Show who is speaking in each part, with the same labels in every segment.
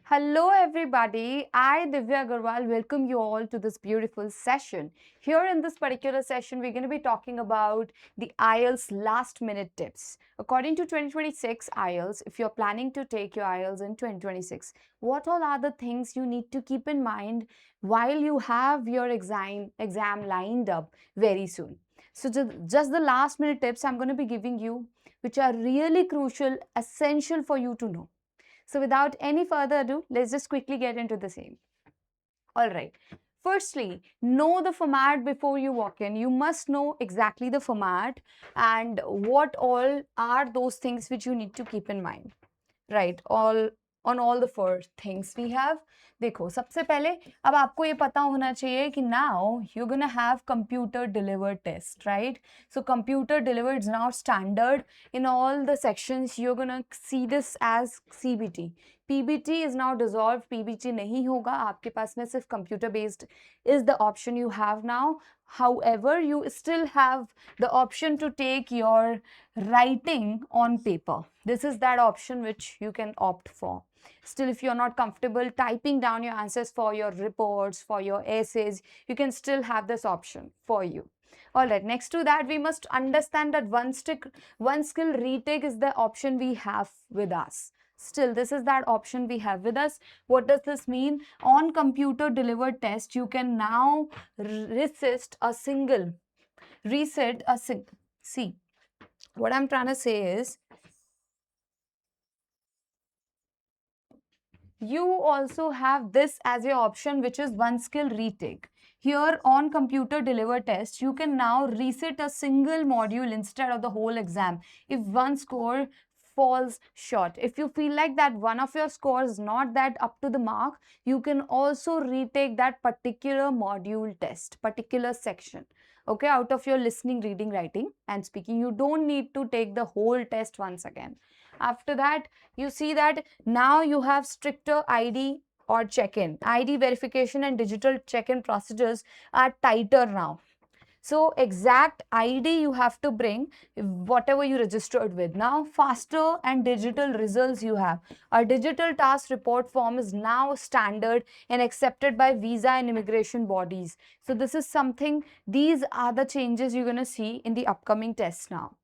Speaker 1: Hello, everybody. I, Divya Agarwal, welcome you all to this beautiful session. Here in this particular session, we're going to be talking about the IELTS last minute tips. According to 2026 IELTS, if you're planning to take your IELTS in 2026, what all are the things you need to keep in mind while you have your exam lined up very soon? So, just the last minute tips I'm going to be giving you, which are really crucial, essential for you to know. So without any further ado, let's just quickly get into the same. All right. Firstly, know the format before you walk in. You must know exactly the format and what all are those things which you need to keep in mind. Right. All the four things we have. देखो सबसे पहले अब आपको ये पता होना चाहिए कि now you're gonna have computer delivered test, right? So computer delivered is now standard in all the sections. You're gonna see this as CBT. PBT is now dissolved. PBT नहीं होगा आपके पास में सिर्फ computer based is the option you have now. However, you still have the option to take your writing on paper. This is that option which you can opt for. Still, if you're not comfortable typing down your answers for your reports, for your essays, you can still have this option for you. All right, next to that, we must understand that one skill retake is the option we have with us. Still, this is that option we have with us. What does this mean? On computer delivered test, you can now reset a single. See, what I'm trying to say is, you also have this as your option, which is one skill retake. Here on computer delivered test, you can now reset a single module instead of the whole exam if one score falls short. If you feel like that one of your scores is not that up to the mark, you can also retake that particular module test, particular section. Okay, out of your listening, reading, writing, and speaking. You don't need to take the whole test once again. After that, you see that now you have stricter ID or check-in. ID verification and digital check-in procedures are tighter now. So exact ID you have to bring whatever you registered with. Now faster and digital results you have. A digital task report form is now standard and accepted by visa and immigration bodies. So this is something, these are the changes you're going to see in the upcoming tests now.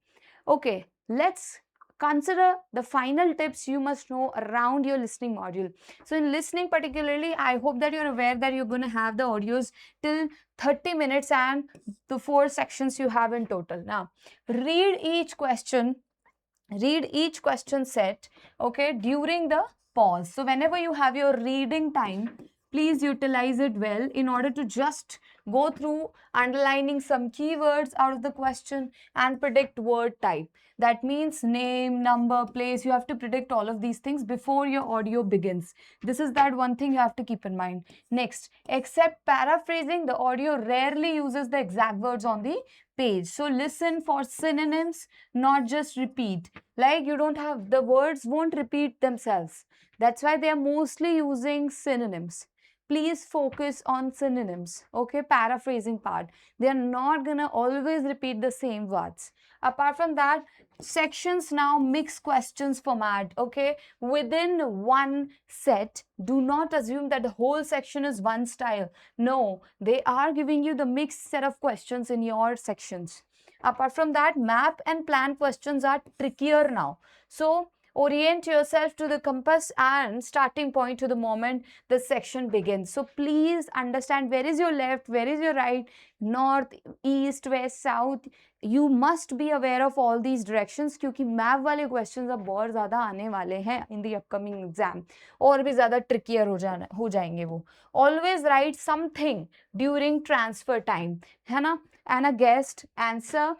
Speaker 1: Okay, let's consider the final tips you must know around your listening module. So in listening particularly, I hope that you're aware that you're going to have the audios till 30 minutes and the 4 sections you have in total. Now, read each question set, okay, during the pause. So whenever you have your reading time, please utilize it well in order to just go through underlining some keywords out of the question and predict word type. That means name, number, place. You have to predict all of these things before your audio begins. This is that one thing you have to keep in mind. Next, except paraphrasing, the audio rarely uses the exact words on the page. So listen for synonyms, not just repeat. Like you don't have, the words won't repeat themselves. That's why they are mostly using synonyms. Please focus on synonyms, okay? Paraphrasing part. They are not gonna always repeat the same words. Apart from that, sections now mix questions format, okay? Within one set, do not assume that the whole section is one style. No, they are giving you the mixed set of questions in your sections. Apart from that, map and plan questions are trickier now. So orient yourself to the compass and starting point to the moment the section begins. So please understand where is your left, where is your right, north, east, west, south. You must be aware of all these directions क्योंकि map वाले questions अब बहुत ज़्यादा आने वाले हैं in the upcoming exam. और भी ज़्यादा trickier हो जाएंगे वो. Always write something during transfer time, है ना? And a guessed answer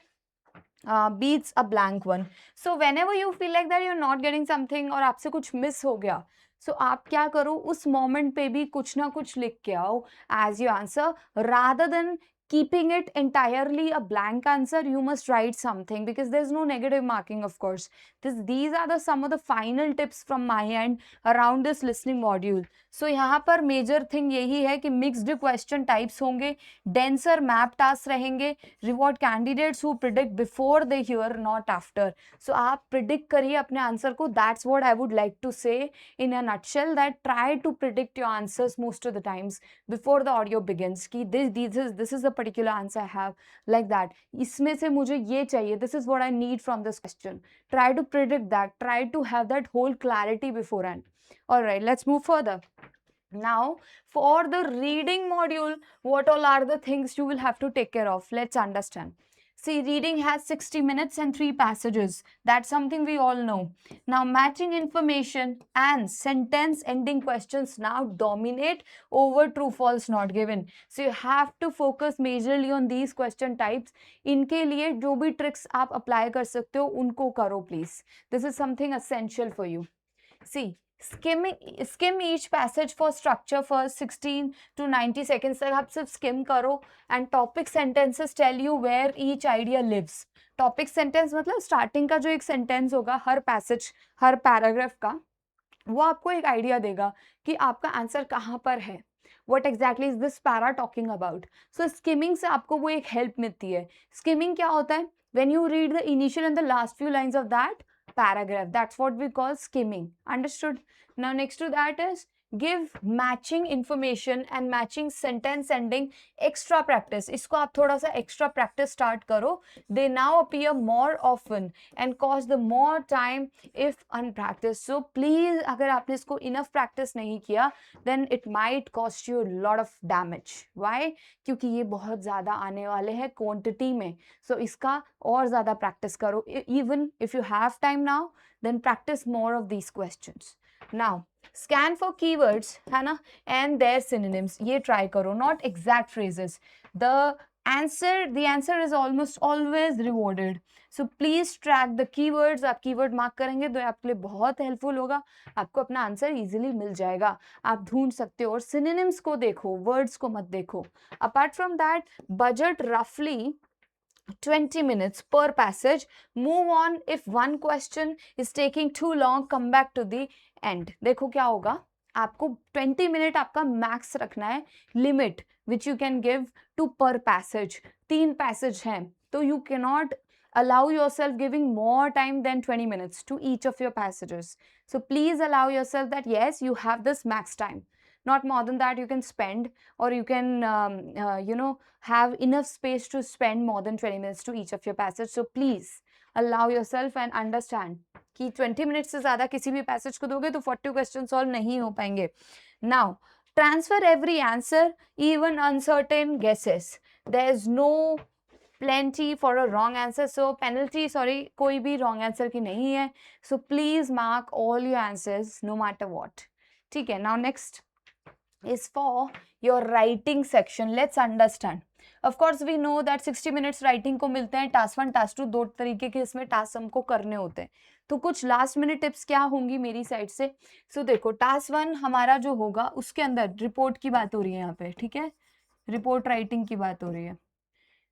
Speaker 1: beats a blank one. So whenever you feel like that you're not getting something और आपसे कुछ miss हो गया, so आप क्या करो उस moment पे भी कुछ ना कुछ लिख के आओ as your answer rather than keeping it entirely a blank answer, you must write something because there's no negative marking, of course. These are some of the final tips from my end around this listening module. So यहाँ पर major thing यही है कि mixed question types होंगे, denser map task रहेंगे, reward candidates who predict before they hear not after. So आप predict करिए अपने आंसर को. That's what I would like to say in a nutshell, that try to predict your answers most of the times before the audio begins कि this is the particular answer I have, like that. इसमें से मुझे ये चाहिए, this is what I need from this question. Try to predict that, try to have that whole clarity beforehand. All right, let's move further. Now, for the reading module, what all are the things you will have to take care of? Let's understand. See, reading has 60 minutes and 3 passages. That's something we all know. Now, matching information and sentence ending questions now dominate over true, false, not given. So, you have to focus majorly on these question types. इनके लिए जो भी tricks आप apply कर सकते हो, उनको करो please. This is something essential for you. See, skim each passage for structure first 16 to 90 seconds तक आप सिर्फ skim करो and topic sentences tell you where each idea lives. Topic sentence मतलब starting का जो एक sentence होगा हर passage, हर paragraph का, वो आपको एक idea देगा कि आपका answer कहाँ पर है. What exactly is this para talking about? So skimming से आपको वो एक help मिलती है. Skimming क्या होता है? When you read the initial and the last few lines of that paragraph, that's what we call skimming. Understood? Now next to that is give matching information and matching sentence ending extra practice. इसको आप थोड़ा सा extra practice start करो. They now appear more often and cost the more time if unpracticed. So please, अगर आपने इसको enough practice नहीं किया, then it might cost you a lot of damage. Why? क्योंकि ये बहुत ज़्यादा आने वाले हैं quantity में. So इसका और ज़्यादा practice करो. Even if you have time now, then practice more of these questions. Now, scan for keywords, है ना, and their synonyms. ये try करो, not exact phrases. The answer is almost always rewarded. So please track the keywords. आप keyword mark करेंगे तो आपके लिए बहुत helpful होगा. आपको अपना answer easily मिल जाएगा. आप ढूंढ सकते हो. और synonyms को देखो, words को मत देखो. Apart from that, budget roughly 20 minutes per passage. Move on if one question is taking too long, come back to the end. देखो क्या होगा, आपको 20 मिनट आपका मैक्स रखना है limit which you can give to per passage. 3 passage हैं तो you cannot allow yourself giving more time than 20 minutes to each of your passages. So please allow yourself that yes, you have this max time. Not more than that you can spend, or you can have enough space to spend more than 20 minutes to each of your passage. So please allow yourself and understand कि 20 minute से ज़्यादा किसी भी passage को दोगे तो 40 question solve नहीं हो पाएंगे. Now transfer every answer, even uncertain guesses. There is no plenty for a wrong answer, so penalty, sorry, कोई भी wrong answer की नहीं है. So please mark all your answers no matter what. ठीक है. Now next is for your writing section. Let's understand. Of course we know that 60 minutes writing को मिलते हैं. टास्क 1 टास्क 2 दो तरीके के इसमें टास्क हमको करने होते हैं. तो कुछ लास्ट मिनट टिप्स क्या होंगी मेरी साइड से. सो देखो, टास्क 1 हमारा जो होगा उसके अंदर रिपोर्ट की बात हो रही है यहाँ पे. ठीक है, रिपोर्ट राइटिंग की बात हो रही है.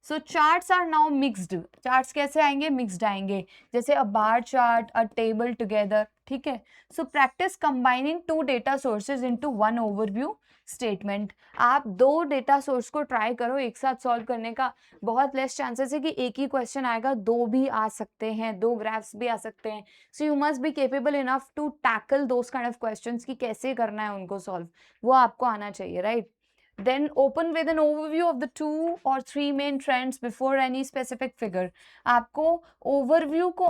Speaker 1: So charts are now mixed. Charts कैसे आएंगे? मिक्स्ड आएंगे. जैसे a bar chart, a table together. ठीक है. So practice combining 2 data sources into 1 overview statement. आप 2 डेटा सोर्स को ट्राई करो एक साथ सॉल्व करने का. बहुत लेस चांसेस है कि एक ही क्वेश्चन आएगा, 2 भी आ सकते हैं, 2 ग्राफ्स भी आ सकते हैं. So you must be capable enough to tackle those kind of questions कि कैसे करना है उनको सॉल्व. वो आपको आना चाहिए, right? Then open with an overview of the 2 or 3 main trends before any specific figure. आपको overview को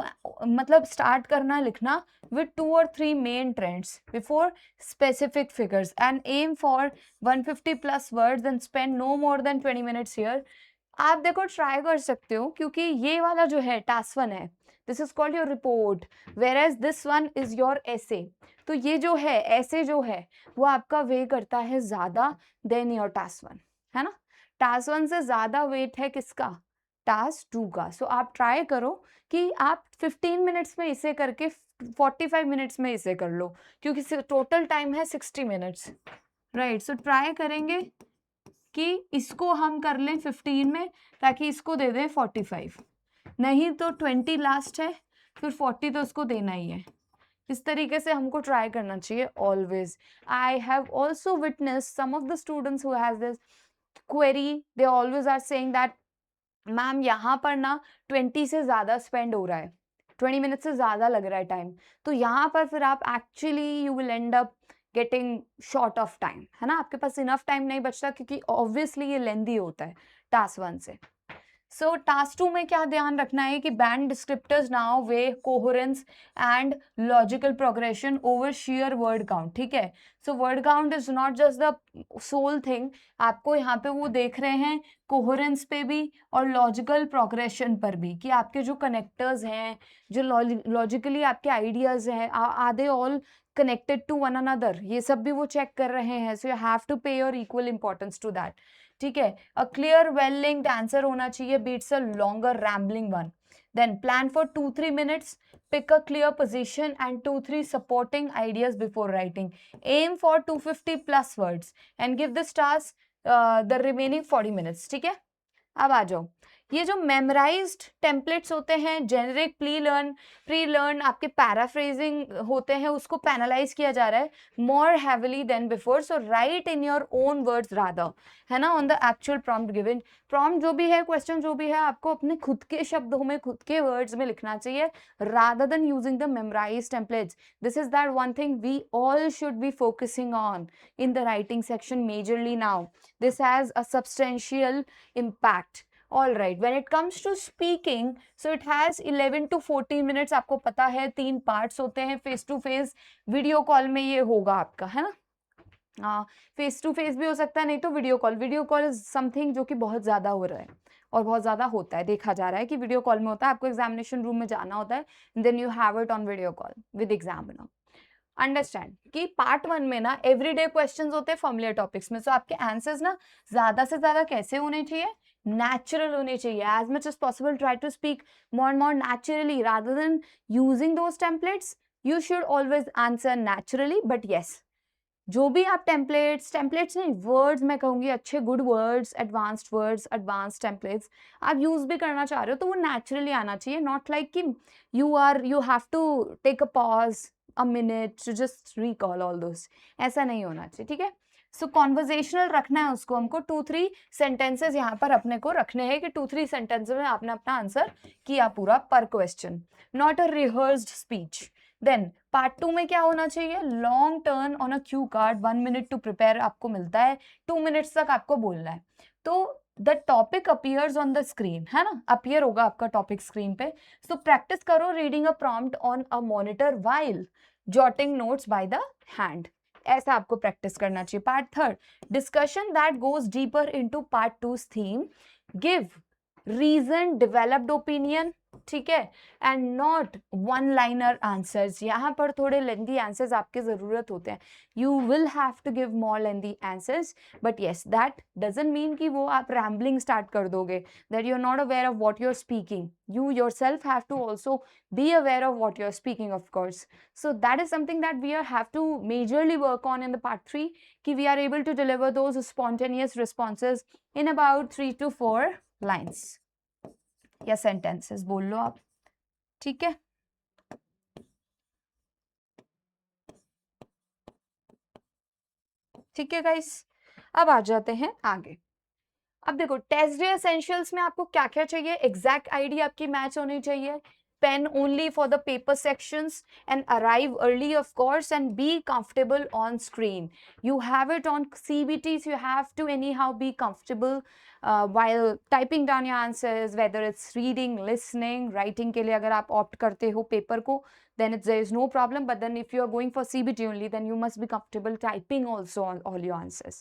Speaker 1: मतलब start करना लिखना with 2 or 3 main trends before specific figures and aim for 150 plus words and spend no more than 20 minutes here. आप देखो try कर सकते हो क्योंकि ये वाला जो है टास्क 1 है, this is called your report, whereas this one is your essay. तो ये जो है ऐसे जो है वो आपका वे करता है ज्यादा देन योर टास्क 1, है ना. टास्क 1 से ज्यादा वेट है किसका? टास्क 2 का. सो आप ट्राई करो कि आप 15 मिनट्स में इसे करके 45 मिनट्स में इसे कर लो क्योंकि टोटल टाइम है 60 मिनट्स, राइट. सो ट्राई करेंगे कि इसको हम कर लें 15 में ताकि इसको दे दें 45, नहीं तो 20 लास्ट है, फिर 40 तो उसको देना ही है। इस तरीके से हमको ट्राई करना चाहिए always. I have also witness some of the students who has this query, they always are saying that ma'am यहाँ पर ना 20 से ज़्यादा स्पेंड हो रहा है, 20 मिनट से ज़्यादा लग रहा है टाइम, तो यहाँ पर फिर आप actually you will and up getting short of time, है ना, आपके पास इनफ टाइम नहीं बचता क्योंकि ऑब्वियसली ये लेंदी होता है टास्क 1 से। सो टास्क 2 में क्या ध्यान रखना है कि band descriptors now way coherence and logical progression over share word count, ठीक है। So word count is not just the soul thing, आपको यहाँ पे वो देख रहे हैं कोहेरेंस पे भी और लॉजिकल प्रोग्रेशन पर भी कि आपके जो कनेक्टर्स हैं, जो लॉजिकली आपके आइडियाज हैं, are they all connected to one another, ये सब भी वो चेक कर रहे हैं। So you have to pay your equal importance to that, ठीक है। A clear well linked answer होना चाहिए, beats a longer rambling one. Then plan for 2-3 minutes, pick a clear position and 2-3 supporting ideas before writing. Aim for 250 plus words and give this task the remaining 40 minutes, ठीक है। अब आ जाओ, ये जो memorised templates होते हैं, generic pre learn आपके paraphrasing होते हैं, उसको पैनलाइज किया जा रहा है more heavily than before. So write in your own words rather, है ना, on the actual prompt given. Prompt जो भी है, क्वेश्चन जो भी है, आपको अपने खुद के शब्दों में, खुद के वर्ड्स में लिखना चाहिए rather than using the memorised templates. This is that one thing we all should be focusing on in the writing section majorly now. This has a substantial impact. All right, when it comes to speaking, so it has 11 to 14 minutes. आपको पता है 3 parts होते हैं, face to face, video call में ये होगा आपका, है ना। हाँ, फेस टू फेस भी हो सकता है, नहीं तो वीडियो कॉल इज समथिंग जो कि बहुत ज़्यादा हो रहा है और बहुत ज़्यादा होता है, देखा जा रहा है कि वीडियो कॉल में होता है, आपको एग्जामिनेशन रूम में जाना होता है, then you have it on video call with examiner. Understand कि पार्ट 1 में ना एवरीडे क्वेश्चंस होते हैं फॉर्मुला टॉपिक्स में, सो आपके आंसर्स ना ज़्यादा से ज़्यादा कैसे होने चाहिए, नेचुरल होने चाहिए। As much as possible try to speak more and more naturally rather than using those templates. You should always answer naturally, but yes, जो भी आप टेम्पलेट्स नहीं, वर्ड्स मैं कहूँगी अच्छे गुड वर्ड्स, एडवांस्ड टेम्पलेट्स आप यूज भी करना चाह रहे हो तो वो नेचुरली आना चाहिए, नॉट लाइक कि you have to take a pause a minute to just recall all those, ऐसा नहीं होना चाहिए, ठीक है। सो कॉन्वर्जेशनल रखना है उसको, हमको 2-3 सेंटेंसेस यहाँ पर अपने को रखने हैं कि 2-3 सेंटेंसेस में आपने अपना आंसर किया पूरा पर question, not a rehearsed speech. Then part 2 में क्या होना चाहिए, long turn on a cue card, 1 minute to prepare आपको मिलता है, 2 minutes तक आपको बोलना है। तो the topic appears on the screen, है ना, अपीयर होगा आपका टॉपिक स्क्रीन पे। सो प्रैक्टिस करो reading a prompt on a monitor while jotting notes by the hand, ऐसा आपको प्रैक्टिस करना चाहिए। Part 3, discussion that goes deeper into part 2's theme, give reason developed opinion, ठीक है, and not one liner answers. यहाँ पर थोड़े lengthy answers आपके जरूरत होते हैं, you will have to give more lengthy answers, but yes that doesn't mean कि वो आप रैम्बलिंग स्टार्ट कर दोगे, that you are not aware of what you are speaking, you yourself have to also be aware of what you're speaking, of course. So that is something that we have to majorly work on in the part 3, कि we are able to deliver those spontaneous responses in about 3 to 4 lines या sentences, बोल लो आप, ठीक है। ठीक है guys, अब आ जाते हैं आगे। अब देखो टेस्ट डे एसेंशियल्स में आपको क्या क्या चाहिए, एग्जैक्ट आईडी आपकी मैच होनी चाहिए, pen only for the paper sections, and arrive early of course, and be comfortable on screen. You have it on CBTs, you have to anyhow be comfortable while typing down your answers, whether it's reading, listening, writing के लिए अगर आप opt करते हो paper को, then there is no problem, but then if you are going for CBT only, then you must be comfortable typing also on all your answers.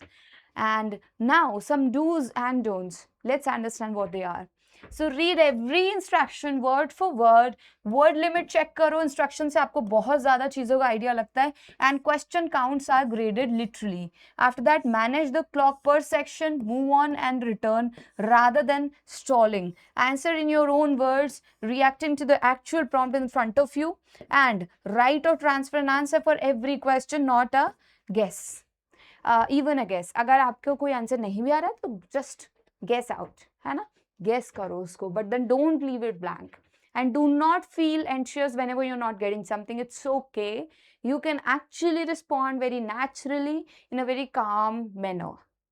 Speaker 1: And now some do's and don'ts, let's understand what they are. So read every instruction word for word, word limit check करो, instruction से आपको बहुत ज़्यादा चीज़ों का idea लगता है, and question counts are graded literally. After that, manage the clock per section, move on and return rather than stalling. Answer in your own words, reacting to the actual prompt in front of you, and write or transfer an answer for every question, not a guess. Even a guess, अगर आपको कोई answer नहीं भी आ रहा है तो just guess out, है ना, गेस करो उसको, but then don't leave it blank and do not feel anxious whenever you're not getting something. It's okay. You can actually respond very naturally in a very calm manner.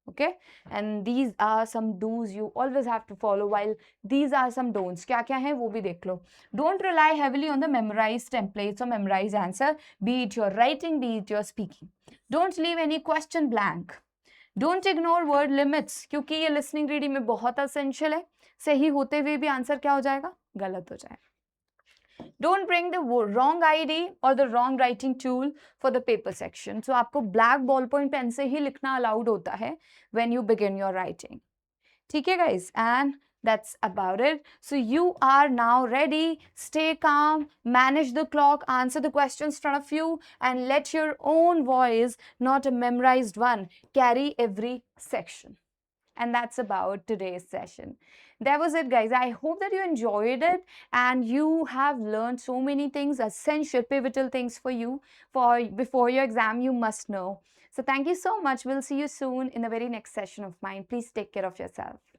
Speaker 1: Okay, and these are some do's you always have to follow, while these are some don'ts. क्या क्या है वो भी देख लो. Don't rely heavily on the memorized templates or memorized answer, be it your writing, be it your speaking. Don't leave any question blank. Don't ignore word limits, क्योंकि ये listening reading में बहुत असेंशियल है. सही होते हुए भी आंसर क्या हो जाएगा, गलत हो जाएगा. Don't bring the wrong ID और the wrong writing tool for the paper section. So आपको ब्लैक बॉल पॉइंट पेन से ही लिखना अलाउड होता है when you begin your writing. ठीक है guys, and that's about it. So you are now ready. Stay calm, manage the clock, answer the questions in front of you, and let your own voice, not a memorized one, carry every section. And that's about today's session. That was it, guys. I hope that you enjoyed it and you have learned so many things, essential, pivotal things for you for before your exam you must know. So thank you so much. We'll see you soon in the very next session of mine. Please take care of yourself.